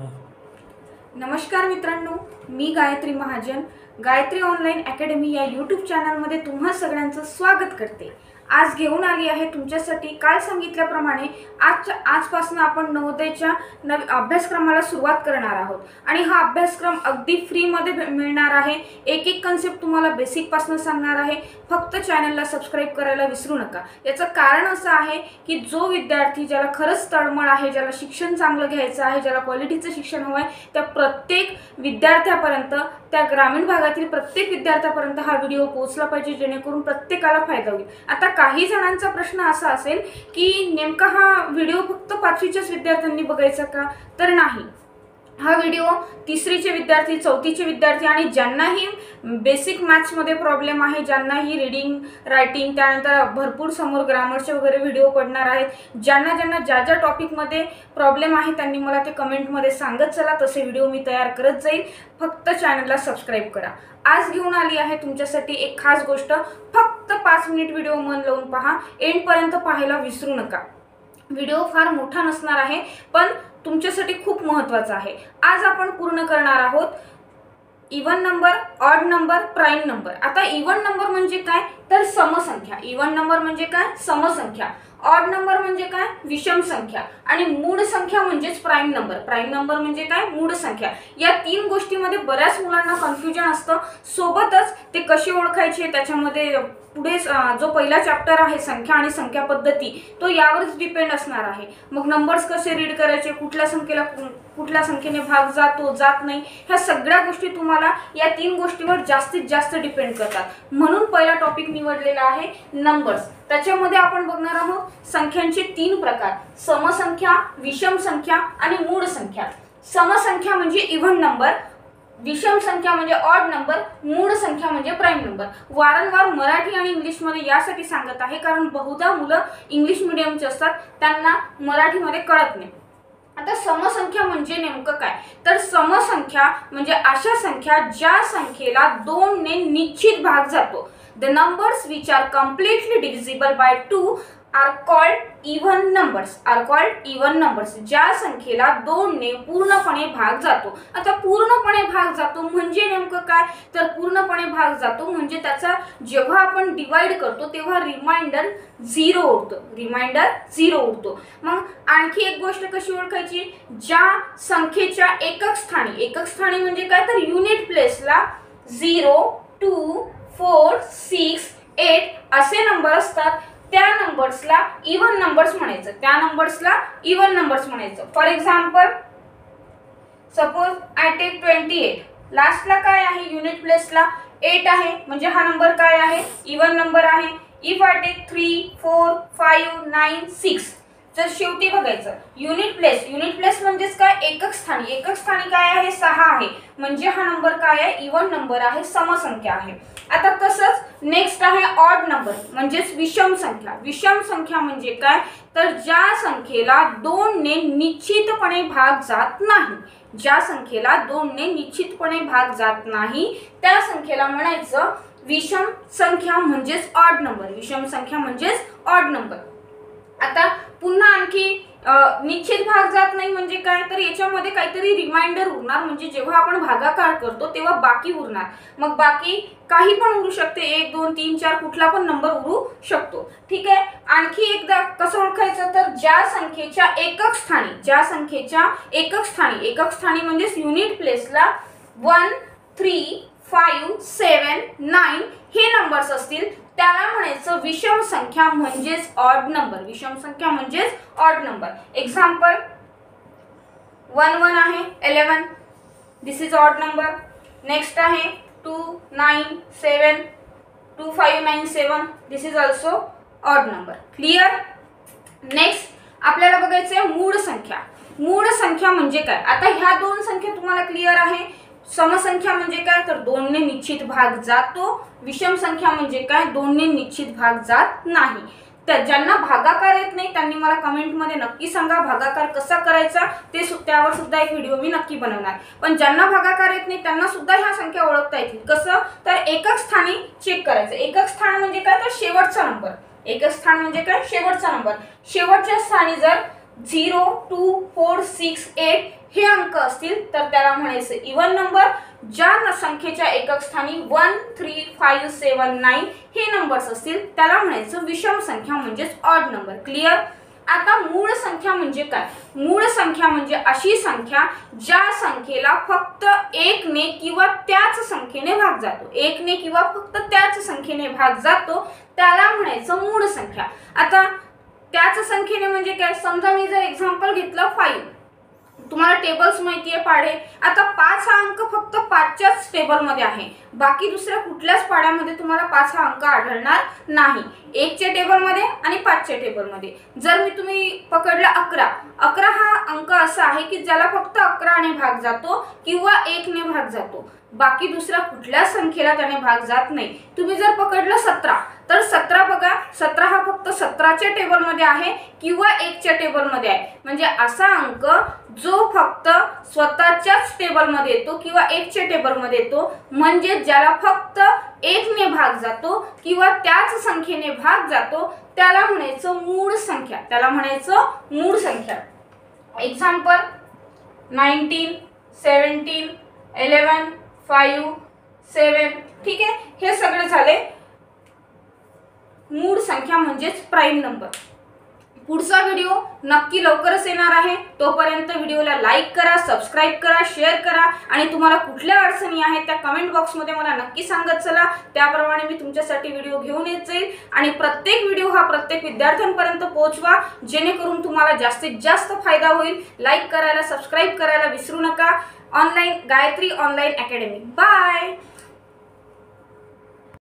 नमस्कार मित्रांनो, मी Gayatri Mahajan Gayatri online academy या यूट्यूब चॅनलमध्ये तुम्हा सगळ्यांचं स्वागत करते। आज घेऊन आली आहे तुमच्यासाठी काल सांगितल्याप्रमाणे आजपासून आपण नवोदयच्या अभ्यासक्रमाला सुरुवात करणार आहोत आणि हा अभ्यासक्रम अगदी फ्री मध्ये मिळणार आहे। एक एक कन्सेप्ट तुम्हाला बेसिक पासून सांगणार आहे। फक्त चॅनलला सबस्क्राइब करायला विसरू नका। याचं कारण असं आहे की जो विद्यार्थी ज्याला खरंच तळमळ आहे, ज्याला शिक्षण चांगलं घ्यायचं आहे, ज्याला क्वालिटीचं शिक्षण हवं आहे, त्या प्रत्येक विद्यार्थ्यापर्यंत, त्या ग्रामीण भागातील प्रत्येक विद्यार्थ्यापर्यंत हा व्हिडिओ पोहोचला पाहिजे, जेणेकरून प्रत्येकाला फायदा होईल। आता काही जणांचा प्रश्न असा असेल की नेमका हा व्हिडिओ फक्त 5वीच्याच विद्यार्थ्यांनी बघायचा का? तर नाही, हा व्हिडिओ 3रीचे विद्यार्थी, 4थीचे विद्यार्थी आणि ज्यांनाही बेसिक मॅथ्स मध्ये प्रॉब्लेम आहे, ज्यांनाही रीडिंग, रायटिंग, त्यानंतर भरपूर समोर ग्रामरचे वगैरे व्हिडिओ पडणार आहेत, ज्यांना ज्या टॉपिक मध्ये प्रॉब्लेम आहे त्यांनी मला ते कमेंट मध्ये सांगत चला, तसे व्हिडिओ मी तयार करत जाईल। फक्त चॅनलला सबस्क्राइब करा। आज घेऊन आली आहे तुमच्यासाठी एक खास गोष्ट। फक्त 5 मिनिट व्हिडिओ मन लावून पहा, एंड पर्यंत पाहायला विसरू नका। व्हिडिओ फार मोठा नसणार आहे, पण तुमच्यासाठी खूप महत्त्वाचा आहे। आज आपण पूर्ण करणार आहोत even number, odd number, prime number. आता इवन नंबर म्हणजे काय? तर समसंख्या। इवन नंबर म्हणजे काय? समसंख्या। ऑड नंबर म्हणजे काय? विषम संख्या। आणि मूळ संख्या म्हणजेच प्राइम नंबर। प्राइम नंबर म्हणजे काय? मूळ संख्या। या 3 गोष्टींमध्ये बऱ्याच मुलांना कन्फ्युजन असतं। सोबतच ते कसे ओळखायचे, त्याच्यामध्ये पुढे जो पहिला चॅप्टर आहे संख्या आणि संख्या पद्धती, तो यावरच डिपेंड असणार आहे। मग नंबर्स कसे रीड करायचे, कुठल्या संख्येने भाग जातो, जात नाही, ह्या सगळ्या गोष्टी तुम्हाला या 3 गोष्टीवर जास्तीत जास्त डिपेंड करतात। म्हणून पहिला टॉपिक निवडलेला आहे नंबर्स। त्याच्यामध्ये आपण बघणार आहोत संख्यांचे 3 प्रकार: समसंख्या, विषम संख्या आणि मूळ संख्या। समसंख्या म्हणजे इव्हन नंबर, विषम संख्या म्हणजे ऑड नंबर, मूळ संख्या म्हणजे प्राइम नंबर। वारंवार मराठी आणि इंग्लिश मध्ये यासाठी सांगत आहे कारण बहुधा मुलं इंग्लिश मीडियमचे असतात, त्यांना मराठीमध्ये कळत नाही। आता समसंख्या म्हणजे नेमकं काय? तर समसंख्या म्हणजे अशा संख्या ज्या संख्येला 2 ने निश्चित भाग जातो। The numbers which are completely divisible by 2 are called even numbers. ज्या संख्येला 2 ने पूर्णपणे भाग जातो। आता पूर्णपणे भाग जातो म्हणजे नेमकं काय? तर पूर्णपणे भाग जातो म्हणजे त्याचा जेव्हा आपण डिवाइड करतो तेव्हा रिमाइंडर 0 उरतो। मग आणखी एक गोष्ट कशी ओळखायची? ज्या संख्येच्या एकक स्थानी म्हणजे काय? तर युनिट प्लेसला 0, 2, 4, 6, 8 असे नंबर असतात, त्या नंबर्सला इवन नंबर्स म्हणायचं। For example, suppose I take 28, लास्टला काय आहे? युनिट प्लेसला 8 आहे, म्हणजे हा नंबर काय आहे? इवन नंबर आहे। इफ आय टेक 3, 4, 5, 9, 6, तर शेवटी बघायचं युनिट प्लेस म्हणजेच काय? एकक स्थानी काय आहे? 6 आहे, म्हणजे हा नंबर काय आहे? इवन नंबर आहे, समसंख्या आहे। आता तसंच नेक्स्ट आहे ऑड नंबर म्हणजेच विषम संख्या म्हणजे काय? तर ज्या संख्येला 2 ने निश्चितपणे भाग जात नाही, त्या संख्येला म्हणायचं विषम संख्या म्हणजेच ऑड नंबर। आता पुन्हा आणखी निश्चित भाग जात नाही म्हणजे काय? तर याच्यामध्ये काहीतरी रिमाइंडर उरणार, म्हणजे जेव्हा आपण भागाकार करतो तेव्हा बाकी उरणार। मग बाकी काही पण उरू शकते, 1, 2, 3, 4 कुठला पण नंबर उरू शकतो। ठीक आहे। आणखी एकदा कसं ओळखायचं? तर ज्या संख्येच्या एकक स्थानी म्हणजेच युनिट प्लेसला 1, 3, 5, 7, 9 हे नंबर्स असतील, त्याला म्हणायचं विषम संख्या म्हणजेच ऑड नंबर। एक्झाम्पल 1, 1 आहे 11, this is odd number. Next आहे 2, 9, 7, 2, 5, 9, 7, this is also odd number. Clear? Next आपल्याला बघायचं आहे मूळ संख्या म्हणजे काय? आता ह्या 2 संख्या तुम्हाला क्लिअर आहे। समसंख्या म्हणजे काय? तर 2 ने निश्चित भाग जातो। विषम संख्या म्हणजे काय? 2 ने निश्चित भाग जात नाही। तर ज्यांना भागाकार येत नाही त्यांनी मला कमेंट मध्ये नक्की सांगा भागाकार कसा करायचा, त्यावर सुद्धा एक व्हिडिओ मी नक्की बनवणार। पण ज्यांना भागाकार येत नाही त्यांना सुद्धा ह्या संख्या ओळखता येतील। कसं? तर एकक स्थानी चेक करायचं। एकक स्थान म्हणजे काय? तर शेवटचा नंबर। शेवटच्या स्थानी जर 0 2 4 6 8 हे अंक असतील तर त्याला म्हणायचं इवन नंबर. ज्या संख्येच्या एकक स्थानी 1 3 5 7 9 हे नंबर्स असतील त्याला म्हणायचं विषम संख्या म्हणजेच ऑड नंबर. क्लिअर. आता मूळ संख्या म्हणजे काय? मूळ संख्या म्हणजे अशी संख्या ज्या संख्येला फक्त 1 ने किंवा त्याच संख्येने भाग जातो. 1 ने किंवा फक्त त्याच संख्येने भाग जातो त्याला म्हणायचं मूळ संख्या. आता त्याच संख्येने म्हणजे काय? समजा मी जर एक्झाम्पल घेतलं 5, तुम्हाला टेबल्स माहिती आहे पाढे. आता 5 हा अंक फक्त 5च्याच टेबलमध्ये आहे, बाकी दुसऱ्या कुठल्याच पाड्यामध्ये तुम्हाला 5 हा अंक आढळणार नाही. 1च्या टेबलमध्ये आणि 5च्या टेबलमध्ये. जर मी तुम्ही पकडला 11, 11 हा अंक असा आहे की ज्याला फक्त 11 ने भाग जातो किंवा 1 ने भाग जातो, बाकी दुसऱ्या कुठल्या संख्येला त्याने भाग जात नाही. तुम्ही जर पकडलं 17 तर 17 बघा, 17 हा फक्त 17च्या टेबलमध्ये आहे किंवा 1च्या टेबलमध्ये आहे. म्हणजे असा अंक जो फक्त स्वतःच्याच टेबलमध्ये येतो किंवा 1च्या टेबलमध्ये येतो, म्हणजे ज्याला फक्त 1 ने भाग जातो किंवा त्याच संख्येने भाग जातो त्याला म्हणायचं मूळ संख्या. त्याला म्हणायचं मूळ संख्या. एक्झाम्पल 19 17 11 5 7. ठीक आहे, हे सगळे झाले मूळ संख्या म्हणजेच प्राईम नंबर. पुढचा व्हिडिओ नक्की लवकरच येणार आहे. तोपर्यंत व्हिडिओला लाईक करा, सबस्क्राईब करा, शेअर करा आणि तुम्हाला कुठल्या अडचणी आहेत त्या कमेंट बॉक्समध्ये मला नक्की सांगत चला. त्याप्रमाणे मी तुमच्यासाठी व्हिडिओ घेऊन येत जाईल आणि प्रत्येक व्हिडिओ हा प्रत्येक विद्यार्थ्यांपर्यंत पोहोचवा जेणेकरून तुम्हाला जास्तीत जास्त फायदा होईल. लाईक करायला, सबस्क्राईब करायला विसरू नका. Online Gayatri online academy. Bye.